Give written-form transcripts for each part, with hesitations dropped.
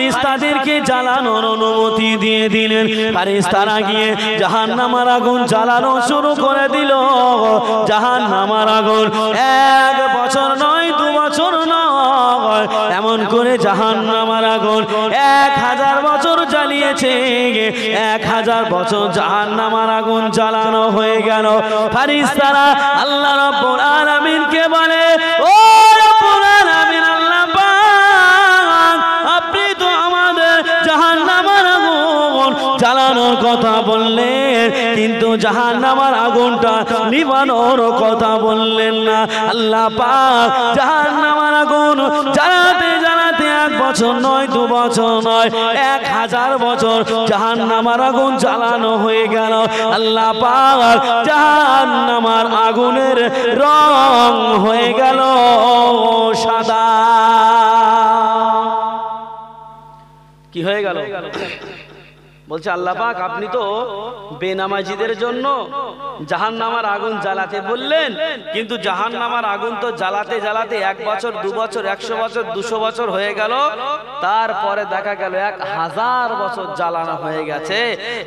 ফারিস্তাদেরকে জ্বালানোর অনুমতি দিয়ে দিলেন। ফারিস্তারা গিয়ে জাহান্নামের আগুন জ্বালানো শুরু করে দিল। জাহান্নামের আগুন 1 বছর নয় 2 বছর নয়, এমন করে জাহান্নামের আগুন 1000 বছর জ্বালিয়েছে। 1000 বছর জাহান্নামের আগুন জ্বালানো হয়ে গেল। ফারিস্তারা আল্লাহ রাব্বুল আলামিনকে বলে, ও রাব্বুল আলামিন, আল্লাহ পাক, আপনি তো আমাদের জাহান্নামের আগুন জ্বালানোর কথা বললেন, কিন্তু জাহান্নামের আগুনটা নিভানোর কথা বললেন না। আল্লাহ পাক জাহান্নামের আগুন জ্বালাতে জ্বালাতে 1 বছর নয় 2 বছর নয় 1000 বছর জাহান্নামের আগুন জ্বালানো হয়ে গেল। আল্লাহ পাক জাহান্নামের আগুনের রং হয়ে গেল সাদা। কি হয়ে গেল? বলছে আল্লাহ পাক, আপনি তো বেনামাজিদের জন্য জাহান্নামের আগুন জ্বালাতে বললেন, কিন্তু জাহান্নামের আগুন তো জ্বালাতে জ্বালাতে 1 বছর 2 বছর 100 বছর 200 বছর হয়ে গেল, তারপরে দেখা গেল 1000 বছর জ্বালানো হয়ে গেছে।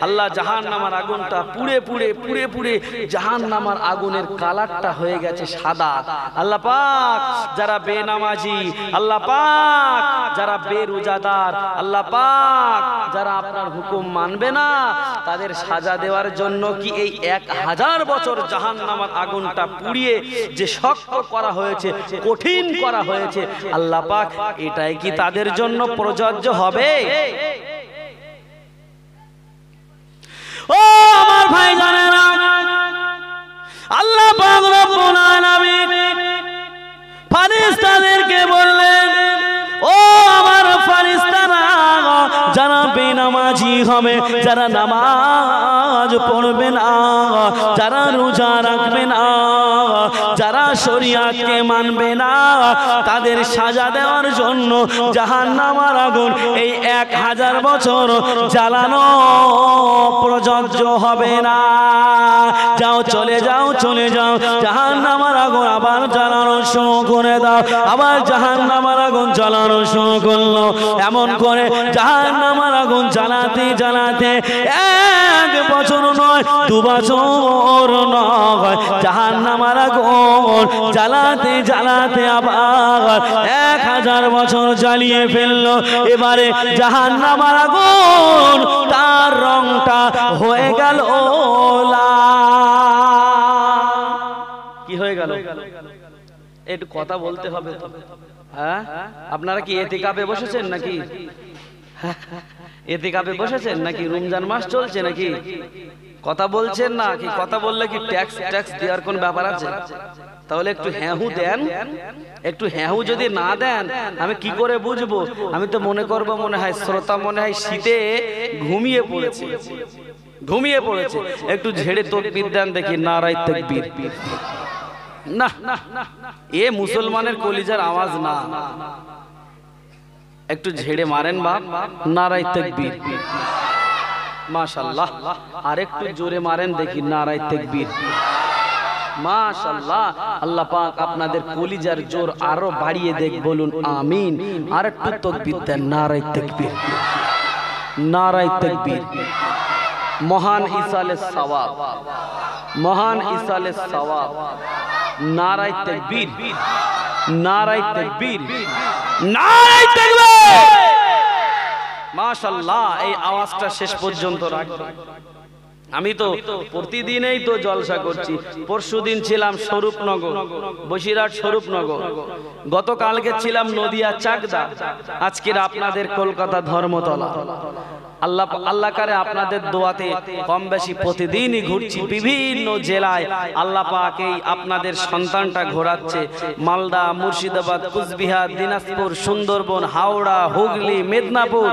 আল্লাহ জাহান্নামের আগুনটা পুড়ে পুড়ে পুড়ে পুড়ে জাহান্নামের আগুনের কালারটা হয়ে গেছে সাদা। আল্লাহ পাক যারা বেনামাজি, আল্লাহ পাক যারা বেরোজাদার, আল্লাহ পাক যারা আপনার হুকুম মানবে না, তাদের সাজা দেওয়ার জন্য কি এই 1000 বছর জাহান্নামের আগুনটা পুড়িয়ে যে শক্ত করা হয়েছে, কঠিন করা হয়েছে, আল্লাহ পাক এটাই কি তাদের জন্য প্রযোজ্য হবে? ও আমার ভাই জানেরা, আল্লাহ পাক রব্বুল আলামিন ফারিস্তাদেরকে বললেন, ও আমার ফারিস্তারা, যারা বেনামাজি হবে, যারা নামাজ পড়বে না, যারা রোজা রাখবে না, যারা শরীয়তকে মানবে না, তাদের সাজা দেওয়ার জন্য জাহান্নামের আগুন এই 1000 বছর জ্বালানো প্রযোজ্য হবে না। যাও, চলে যাও, চলে যাও, জাহান্নামের আগুন আবার জ্বালানো শুরু করে দাও। আবার জাহান্নামের আগুন জ্বালানো শুরু করলো। এমন করে জাহান্নামের আগুন জ্বালাতে জ্বালাতে 1 বছর নয় 2 বছর নয়, জাহান্নামের আগুন জ্বালাতে জ্বালাতে আবার 1000 বছর জ্বালিয়ে ফেললো। এবারে জাহান্নামের আগুন তার রংটা হয়ে গেল লাল। কি হয়ে গেল? একটু কথা বলতে হবে তো। হ্যাঁ, আপনারা কি এতেকাবে বসেছেন নাকি? এতেকাবে বসেছেন নাকি? রমজান মাস চলছে নাকি? কথা বলছেন না কি? কথা বললে কি ট্যাক্স দেওয়ার কোন ব্যাপার আছে? তাহলে একটু হ্যাঁ দেন। একটু হ্যাঁ যদি না দেন আমি কি করে বুঝবো? আমি তো মনে করবো মনে হয় শ্রোতা মনে হয় শীতে ঘুমিয়ে পড়েছে, ঘুমিয়ে পড়েছে। একটু ঝেড়ে তাকবীর দেন দেখি, নারায়ে তাকবীর। না, এ মুসলমানের কলিজার আওয়াজ না। একটু ঝেড়ে মারেন বাপ, নারায়ে তাকবীর। মাশাআল্লাহ। আর একটু জোরে মারেন দেখি, নারায়ে তাকবীর। মাশাআল্লাহ। আল্লাহ পাক আপনাদের কলিজার জোর আরো বাড়িয়ে দেখ, বলুন আমিন। আর একটু তাকবীর দেন, নারায়ে তাকবীর, নারায়ে তাকবীর। মহান ইসালে সওয়াব, মহান ইসালে সওয়াব। নারায়ে তাকবীর, নারায়ে তাকবীর, নারায়ে তাকবীর। মাশাআল্লাহ। এই আওয়াজটা শেষ পর্যন্ত রাখবেন। আমি তো প্রতিদিনই তো জলসা করছি। পরশুদিন ছিলাম স্বরূপনগর, বসিরহাট স্বরূপনগর। গতকালকে ছিলাম নদিয়া চাকদা, আজকের আপনাদের কলকাতা ধর্মতলা। আল্লাহ কারে আপনাদের দোয়াতে কম বেশি প্রতিদিনই ঘুরছি বিভিন্ন জেলায়। আল্লাহ পাক এই আপনাদের সন্তানটা ঘোরাচ্ছে। মালদা, মুর্শিদাবাদ, কুচবিহার, দিনাজপুর, সুন্দরবন, হাওড়া, হুগলি, মেদিনীপুর,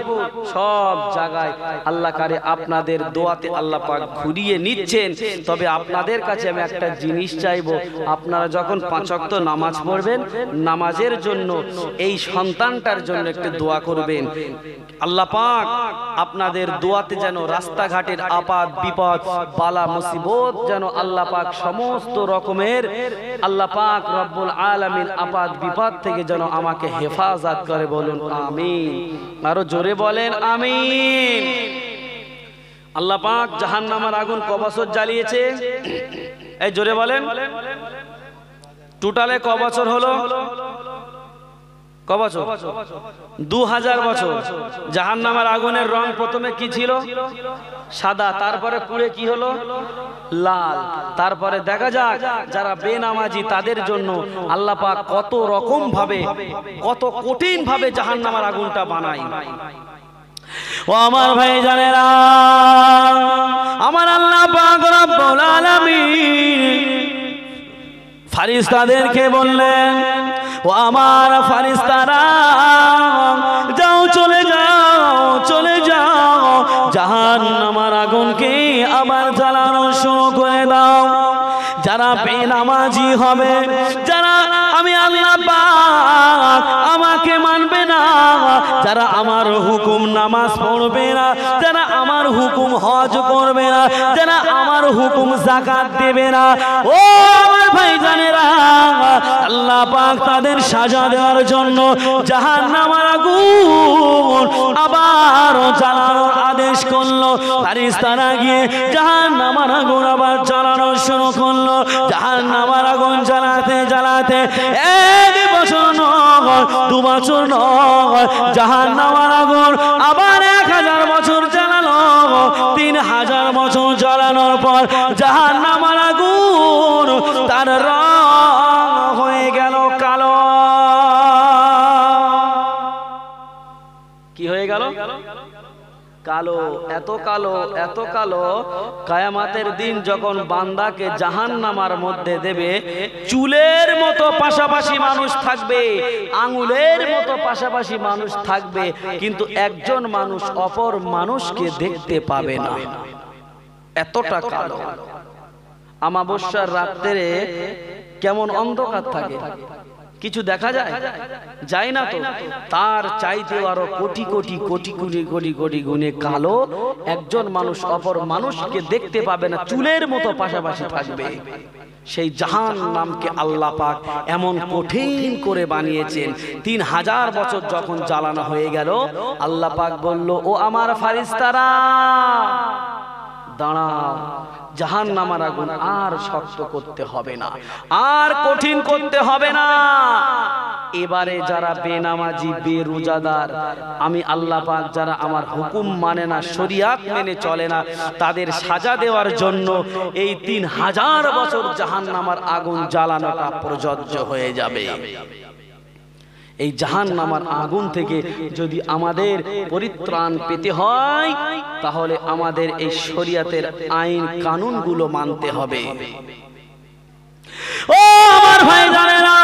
সব জায়গায় আল্লাহ কারে আপনাদের দোয়াতে আল্লাহ পাক ঘুরিয়ে নিচ্ছেন। তবে আপনাদের কাছে আমি একটা জিনিস চাইবো, আপনারা যখন 5 ওয়াক্ত নামাজ পড়বেন, নামাজের জন্য এই সন্তানটার জন্য একটু দোয়া করবেন। আল্লাহ পাক আপনাদের দোয়াতে যেন রাস্তাঘাটের আপাত বিপদ বালা মুসিবত যেন আল্লাহ পাক সমস্ত রকমের আল্লাহ পাক রব্বুল আলামিন আপাত বিপদ থেকে যেন আমাকে হেফাজত করে, বলুন আমিন। আরো জোরে বলেন আমিন। আল্লাহ পাক জাহান্নামের আগুন ক বছর জ্বালিয়েছে? এই জোরে বলেন, টোটালে ক বছর হলো? ক বছর? 2000 বছর। জাহান্নামের আগুনের রং প্রথমে কি ছিল? সাদা, তারপরে পুড়ে কি হলো? লাল। তারপরে দেখা যাক যারা বেনামাজি তাদের জন্য আল্লাহ পাক কত রকম ভাবে, কত কঠিন ভাবে জাহান্নামের আগুনটা বানায়। ও আমার ভাই জানেরা, আমার আল্লাহ পাক রব্বুল আলামিন ফেরেশতাদেরকে বললেন, ও আমার ফেরেশতারা যাও, চলে যাও, চলে যাও, জাহান্নামের আগুনকে আবার জ্বালানো শুরু করে দাও। যারা বেনামাজি হবে, যারা আমি আল্লাহ পাক আমাকে মানবে না, যারা আমার হুকুম নামাজ পড়বে না, যারা আমার হুকুম হজ করবে না, যারা আমার হুকুম যাকাত দেবে না, ও আমার ভাইজানেরা, আল্লাহ পাক তাদের সাজা দেওয়ার জন্য জাহান্নামের আগুন আবার জ্বালানোর আদেশ করলো। ফেরেশতারা গিয়ে জাহান্নামের আগুন আবার জ্বালানো শুরু করলো। জাহান্নামের আগুন জ্বালাতে জ্বালাতে 1 বছর নয়, 2 বছর নয়, জাহান্নামের আগুন আবার 1000 বছর জ্বালানো। 3000 বছর জ্বালানোর পর জাহান্নামের আগুন তার রং হয়ে গেল কালো। কি হয়ে গেল? কালো। এত কালো, এত কালো, কিয়ামতের দিন যখন বান্দাকে জাহান্নামের মধ্যে দেবে, চুলের মতো পাশাপাশি মানুষ থাকবে, আঙ্গুলের মতো পাশাপাশি মানুষ থাকবে, কিন্তু একজন মানুষ অপর মানুষকে দেখতে পাবে না, এতটা কালো। অমাবস্যার রাত্রে কেমন অন্ধকার থাকে, কিছু দেখা যায়? যায় না তো। তার চাইতে আরো কোটি কোটি কোটি কোটি কোটি কোটি গুণে কালো, একজন মানুষ অপর মানুষকে দেখতে পাবে না, চুলের মতো পাশাপাশি থাকবে। সেই জাহান্নামকে আল্লাহ পাক এমন কঠিন করে বানিয়েছেন। 3000 বছর যখন জ্বালানো হয়ে গেল, আল্লাহ পাক বলল, ও আমার ফেরেশতারা দাঁড়াও, জাহান্নামের আগুন আর শক্ত করতে হবে না, আর কঠিন করতে হবে না। এবারে যারা বেনামাজি, বেরোজাদার, আমি আল্লাহ পাক যারা আমার হুকুম মানে না, শরিয়াত মেনে চলে না, তাদের সাজা দেওয়ার জন্য এই 3000 বছর জাহান্নামের আগুন জ্বালানোটা প্রযোজ্য হয়ে যাবে। এই জাহান্নামের আগুন থেকে যদি আমাদের পরিত্রাণ পেতে হয়, তাহলে আমাদের এই শরিয়াতের আইন কানুনগুলো মানতে হবে। ও আমার ভাই জানেরা,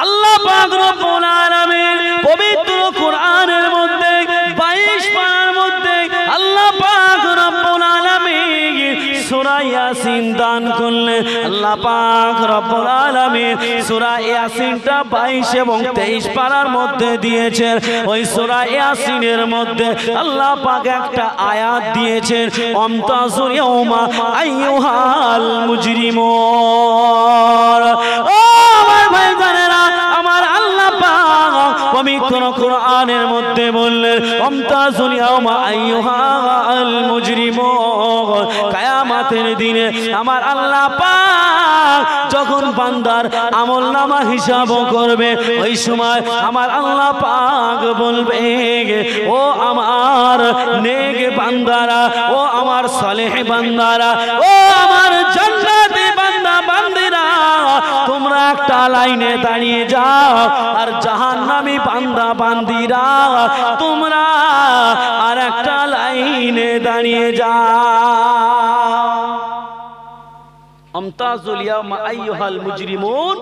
আল্লাহ পাক রব্বুল আলামিন পবিত্র কোরআনের মধ্যে 22 পারার মধ্যে আল্লাহ পাক রব্বুল আলামিন সূরা ইয়াসিন দান করলেন। আল্লাহ পাক রব্বুল আলামিন সূরা ইয়াসিনটা 22 এবং 23 পারার মধ্যে দিয়েছেন। ওই সূরা ইয়াসিনের মধ্যে আল্লাহ পাক একটা আয়াত দিয়েছেন, আমতাজুল ইয়াউমা আইয়ুহাল মুজরিমুন। ও আমার ভাই জানেরা, আমার আল্লাহ পাক পবিত্র কোরআনের মধ্যে বললেন, আমতাজুল ইয়াউমা আইয়ুহাল মুজরিমুন। কিয়ামতের দিনে আমার আল্লাহ পাক যখন বান্দার আমলনামা হিসাব করবে, ওই সময় আমার আল্লাহ পাক বলবে, ও আমার নেক বান্দারা, ও আমার সালেহ বান্দারা, ও আমার জান্নাতি বান্দা বান্দিরা, তোমরা একটা লাইনে দাঁড়িয়ে যাও, আর জাহান্নামী বান্দা বান্দিরা তোমরা আর একটা লাইনে দাঁড়িয়ে যাও। আমতাজুল ইয়াউমা আইয়ুহাল মুজরিমুন।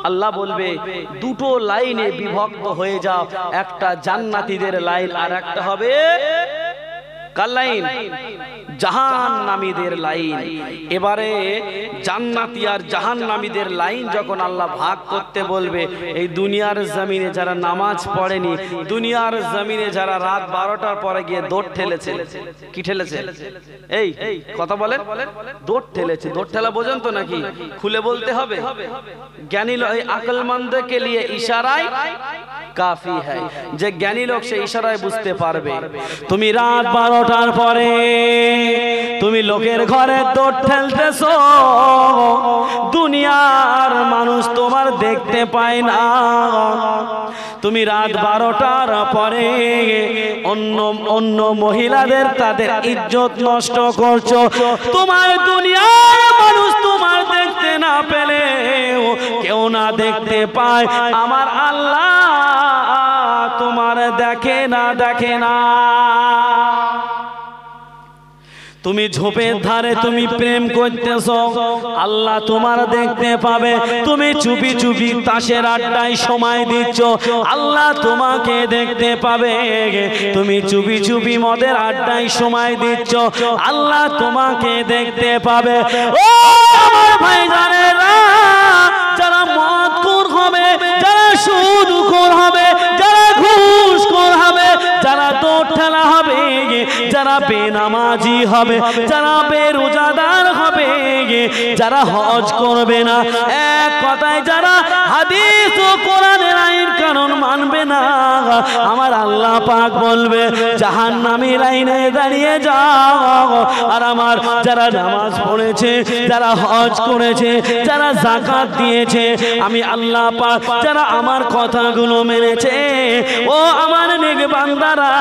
আল্লাহ বলবে, দুটো লাইনে বিভক্ত হয়ে যাও, একটা জান্নাতীদের লাইন আর একটা হবে কার লাইন? জাহান্নামীদের লাইন। এবারে জান্নাতি আর জাহান্নামীদের লাইন যখন আল্লাহ ভাগ করতে বলবে, এই দুনিয়ার জমিনে যারা নামাজ পড়েনি, দুনিয়ার জমিনে যারা রাত 12টার পরে গিয়ে দৌড় ঠেলেছে, কি ঠেলেছে? এই কথা বলেন, দৌড় ঠেলেছে। দৌড় ঠেলা বোঝেন তো নাকি? খুলে বলতে হবে। জ্ঞানী লোক আকলমন্দ কে লিয়ে ইশারায় কাফি হ্যায়, যে জ্ঞানী লোক সে ইশারায় বুঝতে পারবে। তুমি রাত 12টার পরে তুমি লোকের ঘরে দৌড় ঠেলতেছো, দুনিয়ার মানুষ তোমার দেখতে পায় না। তুমি রাত 12টার পরে অন্য মহিলাদের তাদের ইজ্জত নষ্ট করছো। তোমার দুনিয়ার মানুষ তোমার দেখতে না পেলে, কেউ না দেখতে পায়, আমার আল্লাহ তোমার দেখে না, দেখে না। তুমি ঝোপের ধারে তুমি প্রেম করতেছো, আল্লাহ তোমার দেখতে পাবে। তুমি চুপি চুপি তাসের আড্ডায় সময় দিচ্ছ, আল্লাহ তোমাকে দেখতে পাবে। তুমি চুপি চুপি মদের আড্ডায় সময় দিচ্ছ, আল্লাহ তোমাকে দেখতে পাবে। ও আমার ভাইজানেরা, যারা মদখোর হবে, যারা সুদখোর হবে, যারা ঘুষখোর হবে, যারা দৌড় ঠেলা হবে, যারা বেনামাজি হবে, যারা বেরোজাদার হবে, যারা হজ করবে না, এক কথায় যারা হাদিস ও কোরআনের আইন কানুন মানবে না, আমার আল্লাহ পাক বলবে জাহান্নামী লাইনে দাঁড়িয়ে যাও। আর আমার যারা নামাজ পড়েছে, যারা হজ করেছে, যারা যাকাত দিয়েছে, আমি আল্লাহ পাক যারা আমার কথাগুলো মেনেছে, ও আমার নেক বান্দারা,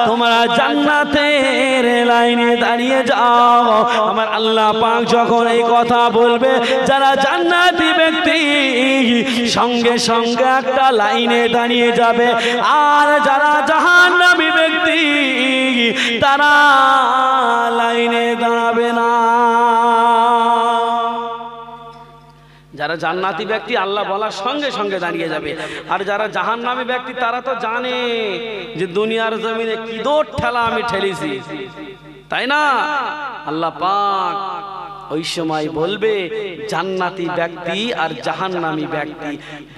তোমরা জান্নাতের লাইনে দাঁড়িয়ে যাও। আমার আল্লাহ পাক যখন এই কথা বলবে, যারা জান্নাতি ব্যক্তি সঙ্গে সঙ্গে একটা লাইনে দাঁড়িয়ে যাবে, আর যারা জাহান্নামী ব্যক্তি তারা লাইনে দাঁড়াবে না। যারা জান্নাতি ব্যক্তি আল্লাহ বলার সঙ্গে সঙ্গে দাঁড়িয়ে যাবে, আর যারা জাহান্নামী ব্যক্তি তারা তো জানে যে দুনিয়ার জমিনে কি দৌড় ঠেলা আমি ঠেলেছি, তাই না? আল্লাহ পাক ওই সময় বলবে জান্নাতি ব্যক্তি আর জাহান্নামী ব্যক্তি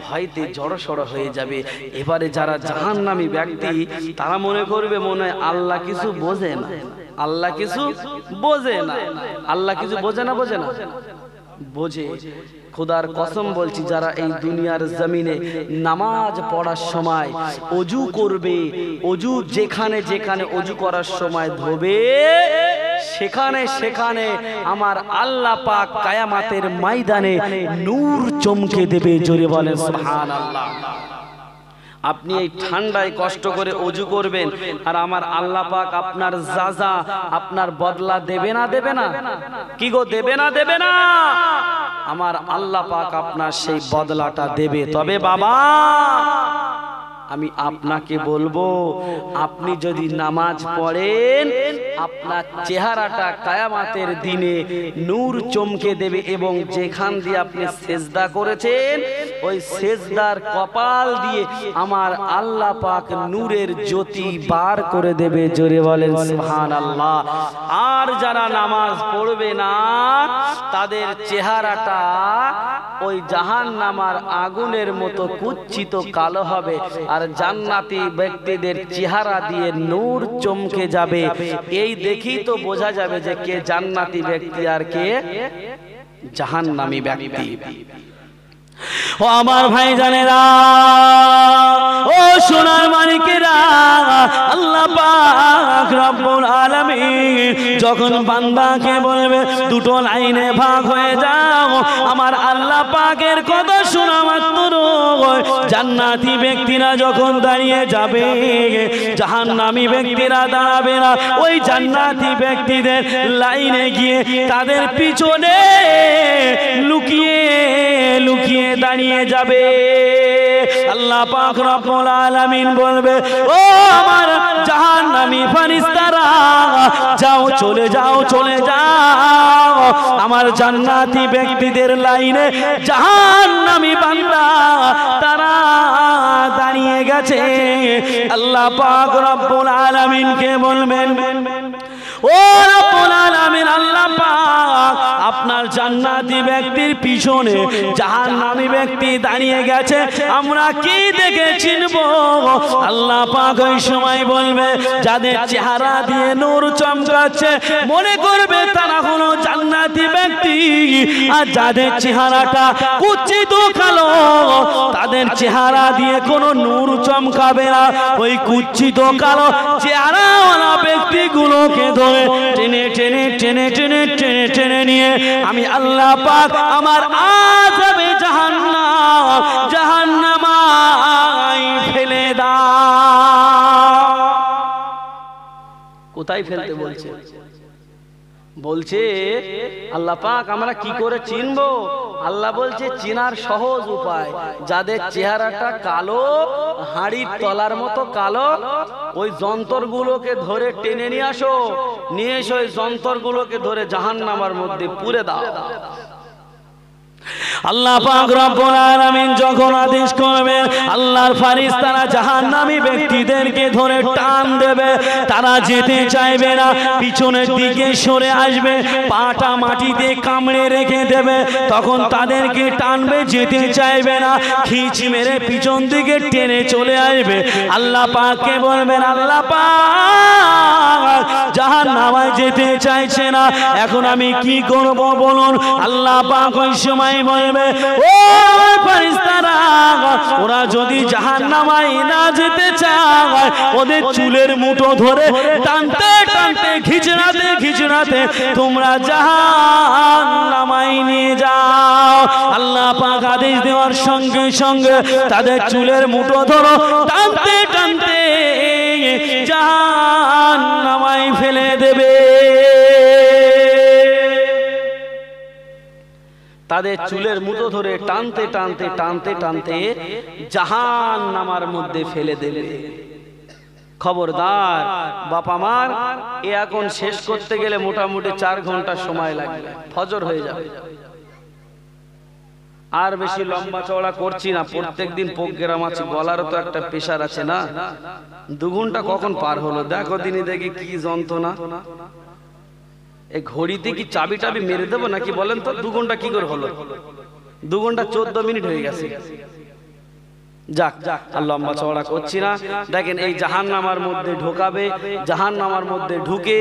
ভয়তে জড়সড় হয়ে যাবে। এবারে যারা জাহান্নামী ব্যক্তি তারা মনে করবে মনে হয় আল্লাহ কিছু বোঝে না, আল্লাহ কিছু বোঝে না। আল্লাহ কিছু বোঝে না, বোঝে না, বোঝে। খোদার কসম বলছি, যারা এই দুনিয়ার জমিনে নামাজ পড়ার সময় অজু করবে, অজু যেখানে যেখানে অজু করার সময় ধোবে, সেখানে সেখানে আমার আল্লাহ পাক কিয়ামতের ময়দানে নূর চমকে দেবে। জোরে বলেন সুবহানাল্লাহ। আপনি এই ঠান্ডায় কষ্ট করে অজু করবেন, আর আমার আল্লাহ পাক আপনার জাযা, আপনার বদলা দেবে না, দেবে না? কি গো, দেবে না, দেবে না? আমার আল্লাহ পাক আপনার সেই বদলাটা দেবে। তবে বাবা, আমি আপনাকে বলবো, আপনি যদি নামাজ পড়েন, আপনার চেহারাটা কিয়ামতের দিনে নূর চমকে দেবে, এবং যেখান দিয়ে আপনি সেজদা করেছেন ওই সেজদার কপাল দিয়ে আমার আল্লাহ পাক নূরের জ্যোতি বার করে দেবে। জোরে বলেন সুবহানাল্লাহ। আর যারা নামাজ পড়বে না তাদের চেহারাটা ওই জাহান্নামার আগুনের মতো কুচ্ছিত কালো হবে, আর জান্নাতি ব্যক্তিদের চেহারা দিয়ে নূর চমকে যাবে। এই দেখেই তো বোঝা যাবে যে কে জান্নাতি ব্যক্তি আর কে জাহান্নামী ব্যক্তি। ও আমার ভাইজানেরা, ও সোনার মানিকেরা, আল্লাহ পাক রব্বুল আলামিন যখন বান্দাকে বলবে দুটো লাইনে ভাগ হয়ে যাও, আমার আল্লাহ পাকের কথা শোনা মাত্র জান্নাতি ব্যক্তিরা যখন দাঁড়িয়ে যাবে, জাহান্নামী ব্যক্তিরা দাঁড়াবে না। ওই জান্নাতি ব্যক্তিদের লাইনে গিয়ে তাদের পিছনে লুকিয়ে লুকিয়ে দাঁড়িয়ে যাবে। আল্লাহ পাক রব্বুল আলামিন বলবে, ও আমার জাহান্নামী ফেরেশতারা, যাও, চলে যাও, চলে যাও। আমার জান্নাতি ব্যক্তিদের লাইনে জাহান্নামী বান্দা তারা দাঁড়িয়ে গেছে আল্লাহ পাক রব্বুল আলামিনকে বলবেন ও রব্বুল আলামিন আল্লাহ পাক আপনার জান্নাতি ব্যক্তির পিছনে জাহান্নামী ব্যক্তি দাঁড়িয়ে গেছে আমরা কি দেখে চিনব আল্লাহ পাক ওই সময় বলবে যাদের চেহারা দিয়ে নূর চমকাচ্ছে মনে করবে তারা হলো জান্নাতি ব্যক্তি আর যাদের চেহারাটা কুৎসিত কালো তাদের চেহারা দিয়ে কোনো নূর চমকাবে না ওই কুৎসিত কালো চেহারাওয়ালা ব্যক্তিগুলোকে ধরে টেনে টেনে টেনে টেনে টেনে টেনে নিয়ে আমি আল্লাহ পাক আমার আযাবে জাহান্নামায় ফেলে দাও। কোথায় ফেলতে বলছে? বলছে আল্লাহ পাক আমরা কি করে চিনবো? আল্লাহ বলছে চেনার সহজ উপায়, যাদের চেহারাটা কালো হাড়ির তলার মতো কালো ওই যন্ত্রগুলোকে ধরে টেনে নিয়ে আসো, নিয়ে এসে ওই যন্ত্রগুলোকে ধরে জাহান্নামের মধ্যে পুরে দাও। আল্লাহ পাক রব্বুল আলামিন যখন আদেশ করবেন আল্লাহর ফেরেশতারা জাহান্নামী ব্যক্তিদেরকে ধরে টান দেবে, তারা যেতে চাইবে না, পিছনের দিকে সরে আসবে, পাটা মাটিতে কামড়ে রেখে দেবে, তখন তাদেরকে টানবে, যেতে চাইবে না, খিঁচ মেরে পিছন দিকে টেনে চলে আসবে। আল্লাহ পাককে বলবেন আল্লাহ পাক জাহান্নামে যেতে চাইছে না, এখন আমি কি করব বলুন? আল্লাহ পাক ওই সময় বলবে ও ফেরেশতারা ওরা যদি জাহান্নামে না যেতে চায় ওদের চুলের মুঠো ধরে টানতে টানতে খিচড়াতে খিচড়াতে তোমরা জাহান্নামে নিয়ে যাও। আল্লাহ পাক আদেশ দেওয়ার সঙ্গে সঙ্গে তাদের চুলের মুঠো ধরো টানতে টানতে জাহান্নামে ফেলে দেবে। তাদের চুলের মুঠো ধরে টানতে টানতে টানতে টানতে জাহান্নামের মধ্যে ফেলে দেবে। খবরদার বাবা মার এ এখন শেষ করতে গেলে মোটামুটি 4 ঘন্টা সময় লাগবে, ফজর হয়ে যাবে। আর বেশি লম্বা চওড়া করছি না, প্রত্যেকদিন প্রোগ্রাম আছে, গলারও তো একটা প্রেশার আছে না। 2 ঘন্টা কখন পার হলো দেখো দিনে, দেখি কি যন্ত্রণা। এই ঘড়িতে কি চাবি টাবি মেরে দেবো নাকি বলেন তো? 2 ঘন্টা কি করে হলো? 2 ঘন্টা 14 মিনিট হয়ে গেছে। যাক আর লম্বা চওড়া করছি না। দেখেন এই জাহান্নামের মধ্যে ঢোকাবে, জাহান্নামের মধ্যে ঢুকে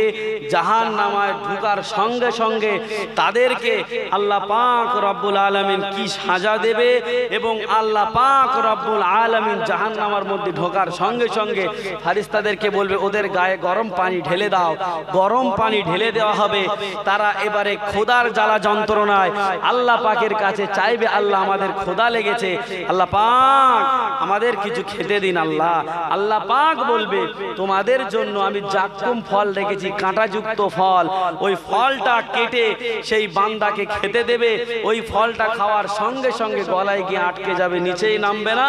জাহান্নামায় ঢোকার সঙ্গে সঙ্গে তাদেরকে আল্লাহ পাক রব্বুল আলামিন কি সাজা দেবে, এবং আল্লাহ পাক রব্বুল আলামিন জাহান্নামের মধ্যে ঢোকার সঙ্গে সঙ্গে ফেরেশতাদেরকে বলবে ওদের গায়ে গরম পানি ঢেলে দাও। গরম পানি ঢেলে দেওয়া হবে। তারা এবারে ক্ষুধার জ্বালা যন্ত্রণায় আল্লাহ পাকের কাছে চাইবে আল্লাহ আমাদের ক্ষুধা লেগেছে, আল্লাহ পাক আমাদের কিছু খেতে দিন। আল্লাহ আল্লাহ পাক বলবে তোমাদের জন্য আমি জাক্কুম ফল রেখেছি, কাঁটাযুক্ত ফল, ওই ফলটা কেটে সেই বান্দাকে খেতে দেবে। ওই ফলটা খাওয়ার সঙ্গে সঙ্গে গলায় গিয়ে আটকে যাবে, নিচেই নামবে না,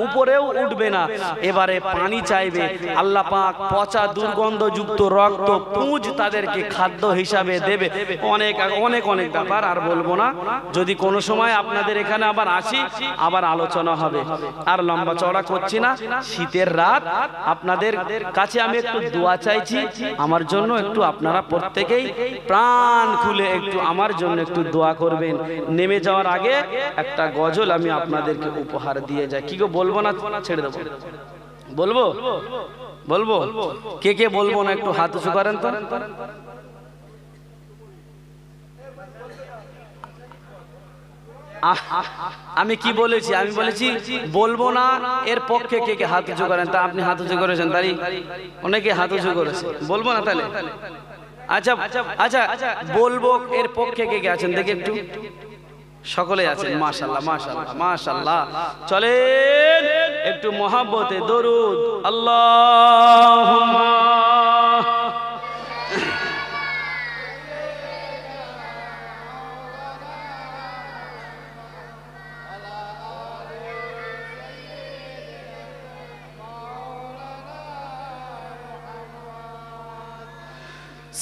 উপরেও উঠবে না। এবারে পানি চাইবে, আল্লাহ পাক পচা দুর্গন্ধযুক্ত রক্ত পুঁজ তাদেরকে খাদ্য হিসাবে দেবে। অনেক অনেক অনেক ব্যাপার আর বলবো না, যদি কোনো সময় আপনাদের এখানে আবার আসি আবার আলোচনা হবে। আর লম্বা চওড়া করছি না, শীতের রাত, আপনাদের কাছে আমি একটু দোয়া চাইছি আমার জন্য। একটু আপনারা প্রত্যেকেই প্রাণ খুলে একটু আমার জন্য একটু দোয়া করবেন। নেমে যাওয়ার আগে একটা গজল আমি আপনাদেরকে উপহার দিয়ে যাই। কি গো বলবো না ছেড়ে দেবো? বলবো বলবো কে কে বলবো না একটু হাত উঁচু করেন তো। আমি কি বলেছি? আমি বলেছি বলবো না, এর পক্ষে কে কে হাত উঁচু করেন। তা আপনি হাত উঁচু করেছেন, তাই অনেকে হাত উঁচু করেছে। বলবো না তাহলে? আচ্ছা আচ্ছা বলবো, এর পক্ষে কে কে আছেন দেখি একটু। সকলে আছেন, মাশাআল্লাহ মাশাআল্লাহ মাশাআল্লাহ। চলেন একটু মহব্বতে দরুদ আল্লাহুম্মা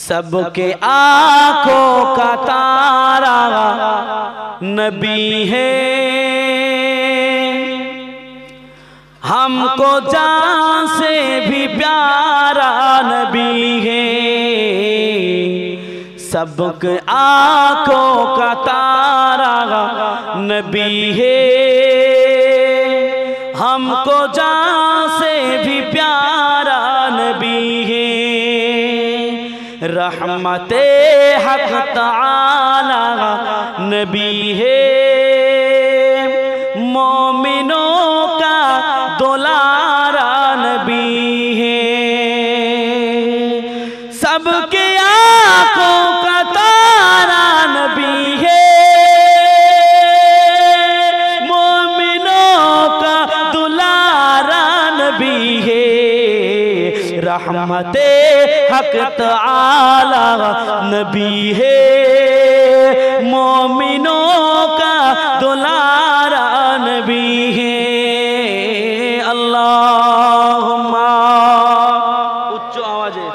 सबके आंखों का तारा नबी है, हमको जान से भी प्यारा नबी है, सबके आंखों का तारा नबी है। हमको जान से भी प्यारा नबी है, रहमते हक ताला नबी है। मोमिनों का दुलारा नबी है, सबके आंखों का तारा नबी है। मोमिनों का दुलारा नबी है, रहमते हक ताला नबी है। मोमिनों का दुलारा नबी है। अल्लाहुम्मा उच्च आवाजे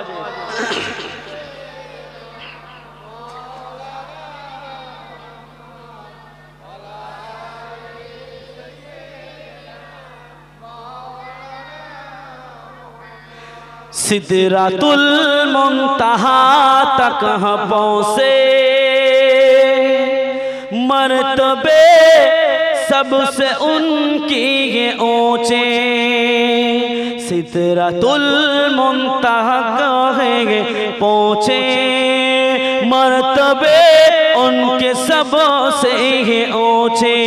सिदरातुल मुंतहा तक पहुंचे, मर्तबे सबसे उनकी ये ऊंचे। सिदरातुल मुंतहा पहुंचे, मर्तबे उनके सबसे ये ऊंचे।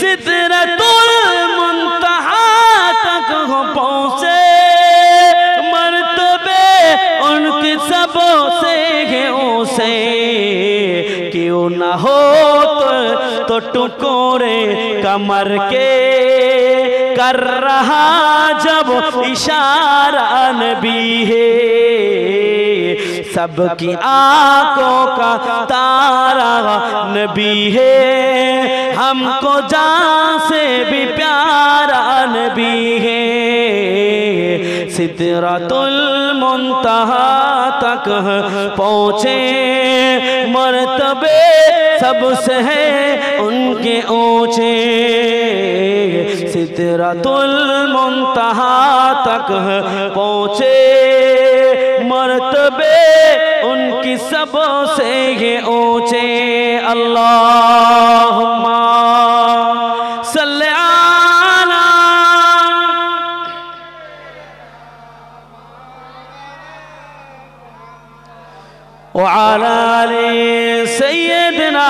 सिदरातुल मुंतहा तक पहुंचे, उनके सबसे से क्यों न हो तो टुकड़े कमर के कर रहा जब इशारा नबी है। सबकी आंखों का तारा नबी है, हमको जान से भी प्यारा नबी है। सिदरातुल मुंतहा तक पहुँचे, मर्तबे सबसे है उनके ऊंचे। सिदरातुल मुंतहा तक पहुँचे, मर्तबे उनकी सबसे ये ऊंचे। अल्लाहुम्मा सल्ले अला व अला आले सय्यदना।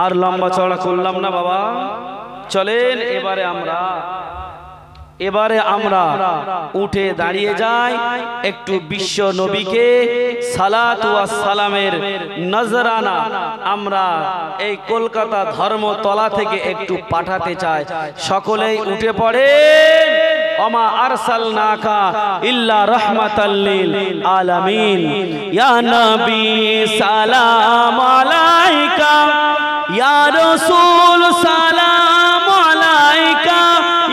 আর লম্বা চড়া করলাম না বাবা, চলেন এবারে আমরা উঠে দাঁড়িয়ে যাই, একটু বিশ্ব নবীকে সালাত ওয়াস সালামের নজরানা আমরা এই কলকাতা ধর্মতলা থেকে একটু পাঠাতে চাই। সকলেই উঠে পড়েন। ওমা আরসালনাকা ইল্লা রাহমাতাল লিল আলামিন। ইয়া নবী সালাম আলাইকা, ইয়া রাসূল সালাম আলাইকা,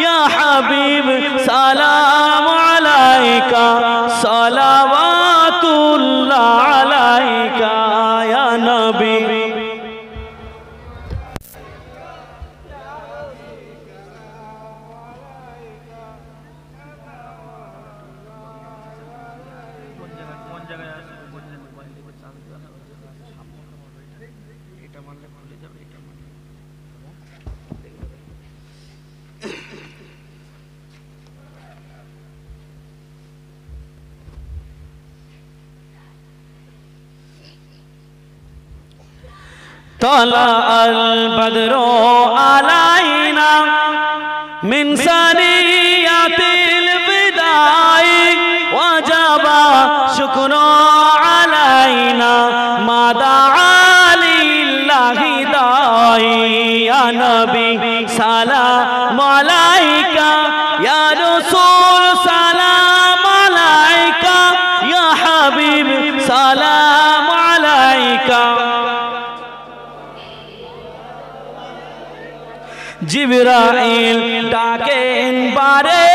ইয়া হাবিব সালাম আলাইকা, সালাওয়াতুল্লাহ আলাইকা ইয়া নবী। طلع البدر علينا من ثنيات الوداع وجب شكر علينا ما دعا لله داعي يا نبي سلام عليك يا رسول سلام عليك يا حبيب سلام عليك। জিবরাইল ডাকেন বারে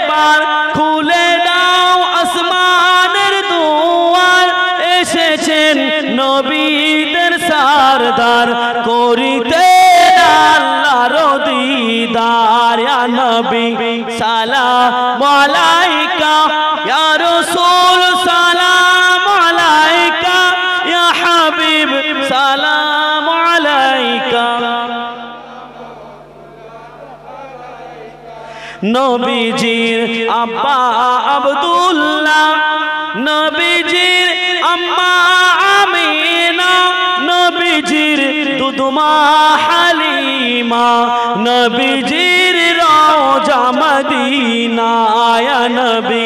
বার, খুলে দাও আসমানের দুয়ার, এসেছেন নবীদের খবরদার করিতে আল্লাহর দিদার ইয়া নবী সালাম আলাইকা ইয়া রাসূল সালাম আলাইকা ইয়া হাবিব সালাম আলাইকা নবীজির আব্বা আব্দুল্লাহ নবীজির আম্মা আমিনা নবীজির দুদমা হালিমা নবীজির রওজা মদিনা ইয়া নবী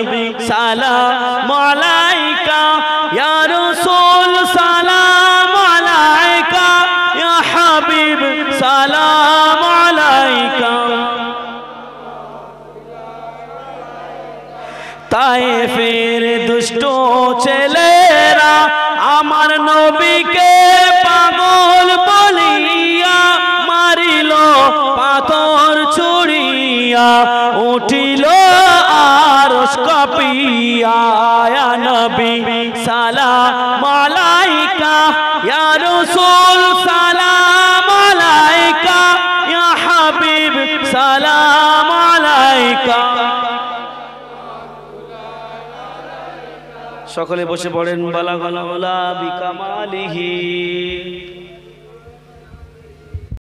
সালাম আলাইকা ইয়া রাসূল সালাম আলাইকা ইয়া হাবিব সালাম আলাইকা তায়েফের দুষ্ট ছেলেরা আমার নবীকে পাগল বলিয়া মারিল পাথর ছুড়িয়া উঠিল আরশ কাঁপিয়া ইয়া নবী সালাম আলাইকা ইয়া রাসূল সালাম আলাইকা ইয়া হাবিব সালাম আলাইকা সকলে বসে পড়েন বালা গালা বিকামালিহি।